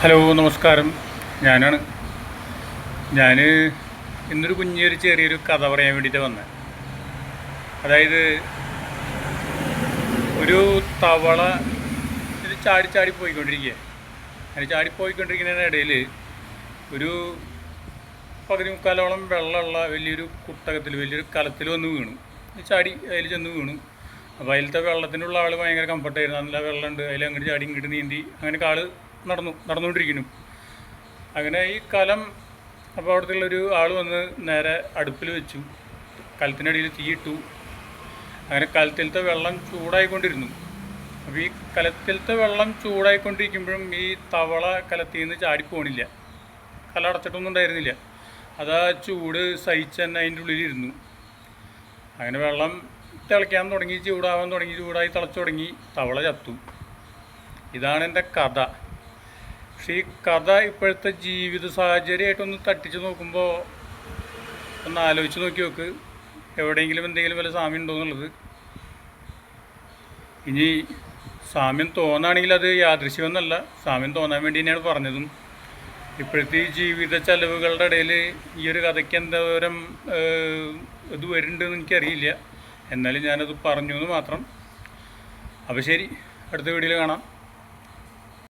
Hello നമസ്കാരം. ഞാനാണ് ഞാൻ ഇന്നൊരു ചെറിയൊരു കഥ പറയാൻ വേണ്ടിയിട്ട് വന്നത്. അതായത് ഒരു തവള ഇത് ചാടി ചാടി പോയിക്കൊണ്ടിരിക്കുക. അങ്ങനെ ചാടിപ്പോയിക്കൊണ്ടിരിക്കുന്നതിനിടയിൽ ഒരു പകുതി മുക്കാലോളം വെള്ളമുള്ള വലിയൊരു വലിയൊരു കലത്തിൽ വന്ന് വീണു. ചാടി അതിൽ ചെന്ന് വീണു. അപ്പോൾ അതിലത്തെ വെള്ളത്തിനുള്ള ആൾ ഭയങ്കര കംഫർട്ടായിരുന്നു. നല്ല വെള്ളമുണ്ട്, അതിൽ അങ്ങോട്ട് ചാടി ഇങ്ങോട്ട് നീന്തി അങ്ങനെ ആൾ നടന്നുകൊണ്ടിരിക്കുന്നു. അങ്ങനെ ഈ കലം അപ്പോൾ അവിടത്തുള്ളൊരു ആൾ വന്ന് നേരെ അടുപ്പിൽ വെച്ചു, കലത്തിനടിയിൽ തീയിട്ടു. അങ്ങനെ കലത്തിലത്തെ വെള്ളം ചൂടായിക്കൊണ്ടിരുന്നു. അപ്പോൾ ഈ കലത്തിലത്തെ വെള്ളം ചൂടായിക്കൊണ്ടിരിക്കുമ്പോഴും ഈ തവള കലത്തിൽ നിന്ന് ചാടിപ്പോണില്ല. കല അടച്ചിട്ടൊന്നും ഉണ്ടായിരുന്നില്ല. അതാ ചൂട് സഹിച്ച് തന്നെ അതിൻ്റെ ഉള്ളിലിരുന്നു. അങ്ങനെ വെള്ളം തിളയ്ക്കാൻ തുടങ്ങി, ചൂടാവാൻ തുടങ്ങി, ചൂടായി തിളച്ചു തുടങ്ങി, തവള ചത്തു. ഇതാണ് എൻ്റെ കഥ. പക്ഷേ ഈ കഥ ഇപ്പോഴത്തെ ജീവിത സാഹചര്യമായിട്ടൊന്ന് തട്ടിച്ച് നോക്കുമ്പോൾ ഒന്ന് ആലോചിച്ച് നോക്ക്. എവിടെയെങ്കിലും എന്തെങ്കിലും വല്ല സാമ്യം ഉണ്ടോ എന്നുള്ളത്. ഇനി സാമ്യം തോന്നുകയാണെങ്കിൽ അത് യാദൃശ്യമെന്നല്ല, സാമ്യം തോന്നാൻ വേണ്ടി തന്നെയാണ് പറഞ്ഞതും. ഇപ്പോഴത്തെ ഈ ജീവിത ചെലവുകളുടെ ഇടയിൽ ഈ ഒരു കഥയ്ക്ക് എന്തോരം ഇത് വരുന്നുണ്ടെന്ന് എനിക്കറിയില്ല. എന്നാലും ഞാനത് പറഞ്ഞു എന്ന് മാത്രം. അപ്പോൾ ശരി, അടുത്ത വീഡിയോയിൽ കാണാം.